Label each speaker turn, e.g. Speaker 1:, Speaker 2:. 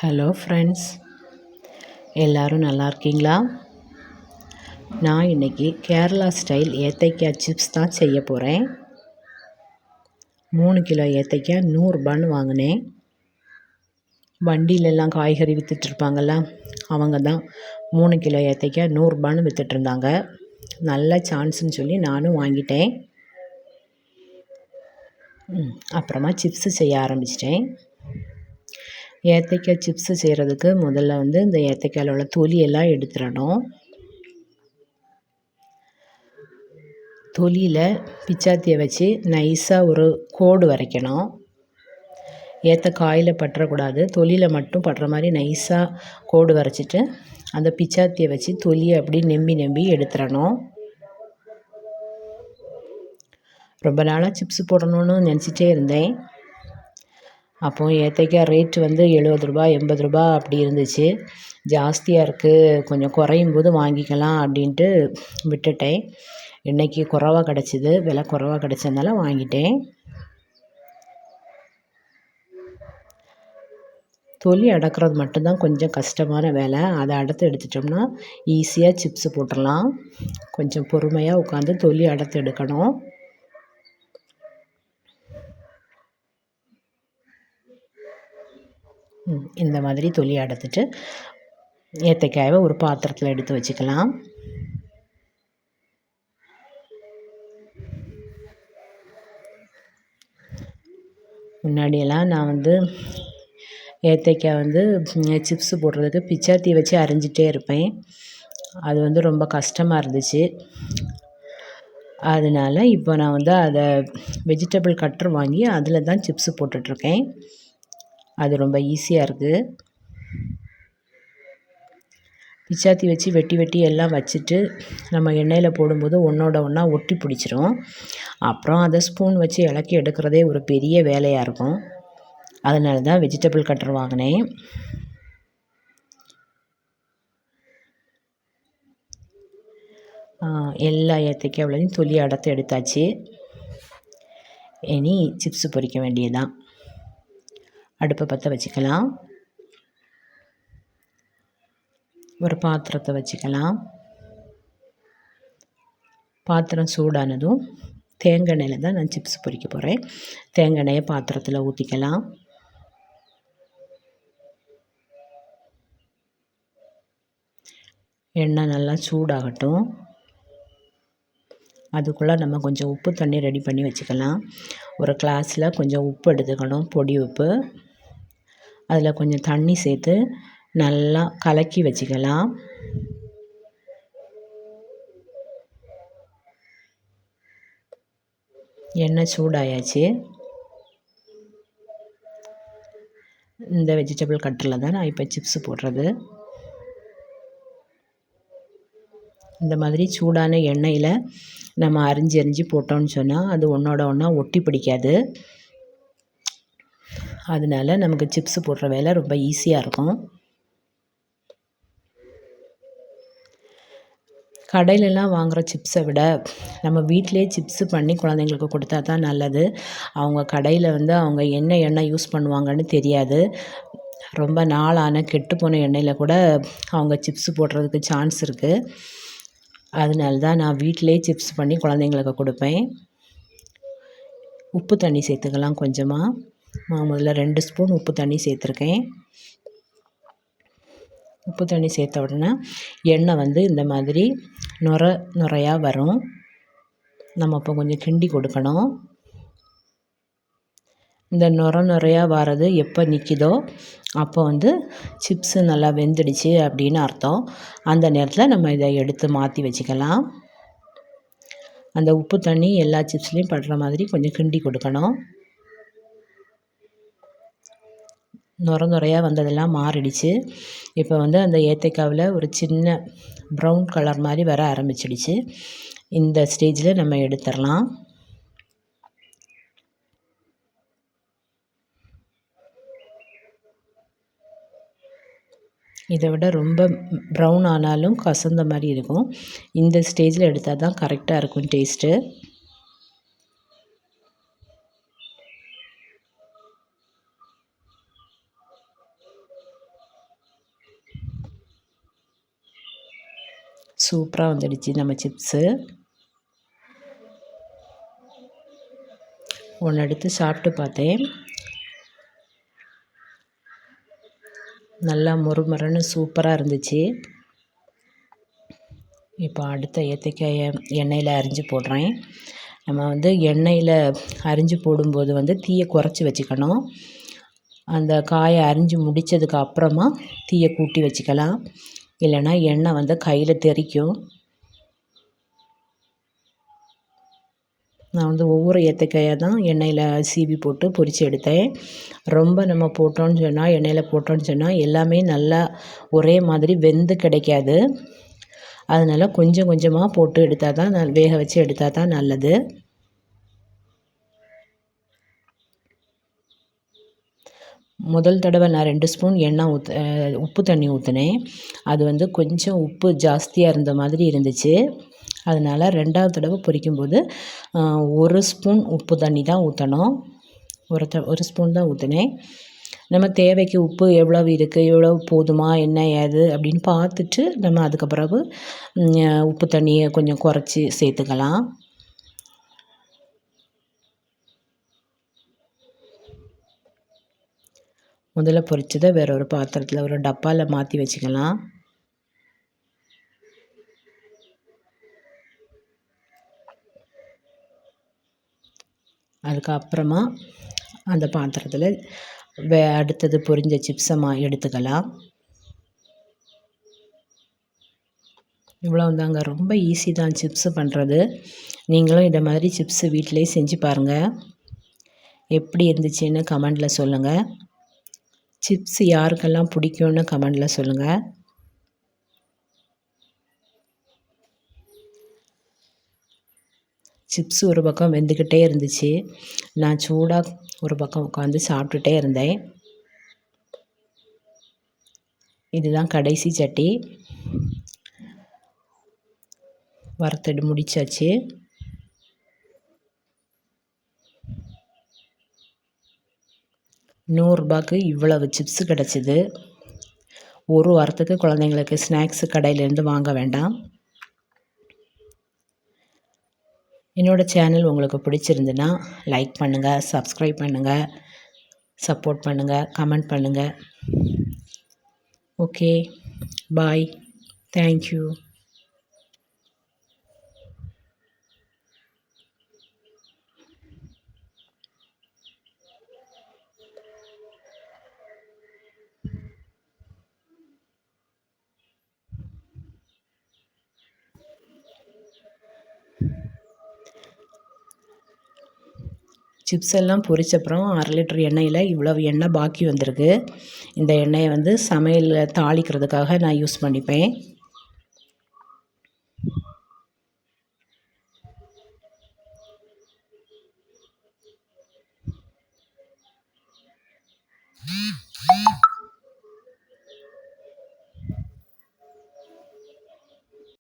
Speaker 1: Hello friends, எல்லோரும் நல்லா இருக்கீங்களா? நான் இன்றைக்கி கேரளா ஸ்டைல் ஏத்தைக்காய் சிப்ஸ் தான் செய்ய போகிறேன். 3 கிலோ ஏத்தைக்காய் 100 ரூபான்னு வாங்கினேன். வண்டியிலெல்லாம் காய்கறி விற்றுட்ருப்பாங்கள்ல, அவங்க தான் 3 கிலோ ஏத்தைக்காய் 100 ரூபான்னு விற்றுட்ருந்தாங்க. நல்ல சான்ஸுன்னு சொல்லி நானும் வாங்கிட்டேன். அப்புறமா சிப்ஸு செய்ய ஆரம்பிச்சிட்டேன். ஏத்தைக்காய் சிப்ஸு செய்கிறதுக்கு முதல்ல இந்த ஏத்தைக்காயில் உள்ள தொலியெல்லாம் எடுத்துடணும். தொலியில் பிச்சாத்தியை வச்சு நைஸாக ஒரு கோடு வரைக்கணும். ஏத்தைக்காயில் பற்றக்கூடாது, தொலியில் மட்டும் படுற மாதிரி நைஸாக கோடு வரைச்சிட்டு அந்த பிச்சாத்தியை வச்சு தொலியை அப்படி நெம்பி எடுத்துடணும். ரொம்ப நாளாக சிப்ஸு போடணுன்னு நினச்சிட்டே இருந்தேன். அப்போது ஏத்தைக்காய் ரேட்டு 70 ரூபா 80 ரூபா அப்படி இருந்துச்சு. ஜாஸ்தியாக இருக்குது, கொஞ்சம் குறையும் போது வாங்கிக்கலாம் அப்படின்ட்டு விட்டுட்டேன். இன்றைக்கி குறைவாக கிடச்சிது, விலை குறைவாக கிடச்சதுனால வாங்கிட்டேன். தொலி அடக்கிறது மட்டும்தான் கொஞ்சம் கஷ்டமான வேலை. அதை அடர்த்து எடுத்துட்டோம்னா ஈஸியாக சிப்ஸு போட்டுடலாம். கொஞ்சம் பொறுமையாக உட்காந்து தொலி அடர்த்து எடுக்கணும். இந்த மாதிரி தொலி அடர்த்துட்டு ஏத்தைக்காயை ஒரு பாத்திரத்தில் எடுத்து வச்சுக்கலாம். முன்னாடியெல்லாம் நான் ஏத்தைக்காய் சிப்ஸு போடுறதுக்கு பிச்சாத்தி வச்சு அரிஞ்சிட்டே இருப்பேன். அது ரொம்ப கஷ்டமாக இருந்துச்சு. அதனால் இப்போ நான் அதை வெஜிடபிள் கட்டர் வாங்கி அதில் தான் சிப்ஸு போட்டுட்ருக்கேன். அது ரொம்ப ஈஸியாக இருக்குது. பிச்சாத்தி வச்சு வெட்டி எல்லாம் வச்சுட்டு நம்ம எண்ணெயில் போடும்போது ஒன்றோட ஒன்றா ஒட்டி பிடிச்சிரும். அப்புறம் அதை ஸ்பூன் வச்சு இலக்கி எடுக்கிறதே ஒரு பெரிய வேலையாக இருக்கும். அதனால தான் வெஜிடபிள் கட்டர் வாங்கினேன். எல்லா ஏத்தைக்காய் உள்ளதையும் தொலி அடர்த்து எடுத்தாச்சு. இனி சிப்ஸு பொரிக்க வேண்டியதுதான். அடுப்பை பற்ற வச்சுக்கலாம். ஒரு பாத்திரத்தை வச்சுக்கலாம். பாத்திரம் சூடானதும் தேங்காய் எண்ணெயில் தான் நான் சிப்ஸ் பொரிக்க போகிறேன். தேங்காய் எண்ணெயை பாத்திரத்தில் ஊற்றிக்கலாம். எண்ணெய் நல்லா சூடாகட்டும். அதுக்குள்ளே நம்ம கொஞ்சம் உப்பு தண்ணி ரெடி பண்ணி வச்சுக்கலாம். ஒரு கிளாஸில் கொஞ்சம் உப்பு எடுத்துக்கணும், பொடி உப்பு. அதில் கொஞ்சம் தண்ணி சேர்த்து நல்லா கலக்கி வச்சுக்கலாம். எண்ணெய் சூடாயாச்சு. இந்த வெஜிடபிள் கட்டரில் தான் நான் இப்போ சிப்ஸு போடுறது. இந்த மாதிரி சூடான எண்ணெயில் நம்ம அரிஞ்சு போட்டோம்னு சொன்னால் அது ஒன்றோட ஒன்றா ஒட்டி பிடிக்காது. அதனால நமக்கு சிப்ஸு போடுற வேலை ரொம்ப ஈஸியாக இருக்கும். கடையிலலாம் வாங்குகிற சிப்ஸை விட நம்ம வீட்டிலே சிப்ஸு பண்ணி குழந்தைங்களுக்கு கொடுத்தா தான் நல்லது. அவங்க கடையில் அவங்க என்ன எண்ணெய் யூஸ் பண்ணுவாங்கன்னு தெரியாது. ரொம்ப நாளான கெட்டுப்போன எண்ணெயில் கூட அவங்க சிப்ஸு போடுறதுக்கு சான்ஸ் இருக்குது. அதனால தான் நான் வீட்டிலே சிப்ஸ் பண்ணி குழந்தைங்களுக்கு கொடுப்பேன். உப்பு தண்ணி சேர்த்துக்கலாம் கொஞ்சமாக. நான் முதல்ல 2 ஸ்பூன் உப்பு தண்ணி சேர்த்துருக்கேன். உப்பு தண்ணி சேர்த்த உடனே எண்ணெய் இந்த மாதிரி நுரையாக வரும். நம்ம அப்போ கொஞ்சம் கிண்டி கொடுக்கணும். இந்த நுரையாக வர்றது எப்போ நிற்கிதோ அப்போ சிப்ஸு நல்லா வெந்துடுச்சு அப்படின்னு அர்த்தம். அந்த நேரத்தில் நம்ம இதை எடுத்து மாற்றி வச்சுக்கலாம். அந்த உப்பு தண்ணி எல்லா சிப்ஸ்லேயும் படுற மாதிரி கொஞ்சம் கிண்டி கொடுக்கணும். நுரையாக வந்ததெல்லாம் மாறிடுச்சு. இப்போ அந்த ஏத்தைக்காவில் ஒரு சின்ன ப்ரௌன் கலர் மாதிரி வர ஆரம்பிச்சிடுச்சு. இந்த ஸ்டேஜில் நம்ம எடுத்துடலாம். இதை விட ரொம்ப ப்ரௌன் ஆனாலும் கசந்த மாதிரி இருக்கும். இந்த ஸ்டேஜில் எடுத்தால் தான் கரெக்டாக இருக்கும் டேஸ்ட்டு. சூப்பராக வந்துடுச்சு நம்ம சிப்ஸு. ஒன்று எடுத்து சாப்பிட்டு பார்த்தேன். நல்லா மொறுமொறுன்னு சூப்பராக இருந்துச்சு. இப்போ அடுத்த ஏத்தைக்காயை எண்ணெயில் அரிஞ்சு போடுறேன். நம்ம வந்து எண்ணெயில் அரிஞ்சு போடும்போது வந்து தீயை குறைச்சி வச்சுக்கணும். அந்த காயை அரிஞ்சு முடித்ததுக்கு அப்புறமா தீயை கூட்டி வச்சுக்கலாம். இல்லைன்னா எண்ணெய் வந்து கையில் தெறிக்கும். நான் வந்து ஒவ்வொரு ஏத்தைக்காயாக தான் எண்ணெயில் சீவி போட்டு பொரித்து எடுத்தேன். ரொம்ப நம்ம போட்டோன்னு சொன்னால், எண்ணெயில் போட்டோன்னு சொன்னால் எல்லாமே நல்லா ஒரே மாதிரி வெந்து கிடைக்காது. அதனால் கொஞ்சம் கொஞ்சமாக போட்டு எடுத்தால் தான் வேக வச்சு எடுத்தால் தான் நல்லது. முதல் தடவை நான் 2 ஸ்பூன் எண்ணெய் உப்பு தண்ணி ஊற்றினேன். அது வந்து கொஞ்சம் உப்பு ஜாஸ்தியாக இருந்த மாதிரி இருந்துச்சு. அதனால் 2வது தடவை பொரிக்கும்போது 1 ஸ்பூன் உப்பு தண்ணி தான் ஊற்றணும். ஒரு ஸ்பூன் தான் ஊற்றினேன். நம்ம தேவைக்கு உப்பு எவ்வளவு இருக்குது, எவ்வளவு போதுமா, என்ன ஏது அப்படின்னு பார்த்துட்டு நம்ம அதுக்கு பிறகு உப்பு தண்ணியை கொஞ்சம் குறைச்சி சேர்த்துக்கலாம். முதல்ல பொரிச்சதை வேற ஒரு பாத்திரத்தில் ஒரு டப்பாவில் மாற்றி வச்சுக்கலாம். அதுக்கப்புறமா அந்த பாத்திரத்தில் அடுத்தது பொரிஞ்ச சிப்ஸை எடுத்துக்கலாம். இவ்வளோதாங்க, ரொம்ப ஈஸி தான் சிப்ஸு பண்ணுறது. நீங்களும் இதை மாதிரி சிப்ஸு வீட்டிலே செஞ்சு பாருங்கள். எப்படி இருந்துச்சுன்னு கமெண்டில் சொல்லுங்கள். சிப்ஸ் யாருக்கெல்லாம் பிடிக்கும்னு கமெண்டில் சொல்லுங்கள். சிப்ஸ் ஒரு பக்கம் வெந்துக்கிட்டே இருந்துச்சு. நான் சூடாக ஒரு பக்கம் உட்காந்து சாப்பிட்டுட்டே இருந்தேன். இதுதான் கடைசி சட்டி. வறுத்தெடு முடிச்சாச்சு. ரூ.100க்கு இவ்வளவு சிப்ஸு கிடச்சிது. ஒரு வாரத்துக்கு குழந்தைங்களுக்கு ஸ்நாக்ஸு கடையிலேருந்து வாங்க வேண்டாம். என்னோடய சேனல் உங்களுக்கு பிடிச்சிருந்துன்னா லைக் பண்ணுங்கள், சப்ஸ்கிரைப் பண்ணுங்கள், சப்போர்ட் பண்ணுங்கள், கமெண்ட் பண்ணுங்கள். ஓகே, பாய், தேங்க்யூ. சிப்ஸ் எல்லாம் பொரிச்சப்புறம் 1/2 லிட்டர் எண்ணெயில் இவ்வளவு எண்ணெய் பாக்கி வந்திருக்கு. இந்த எண்ணெயை வந்து சமையலில் தாளிக்கிறதுக்காக நான் யூஸ் பண்ணிப்பேன்.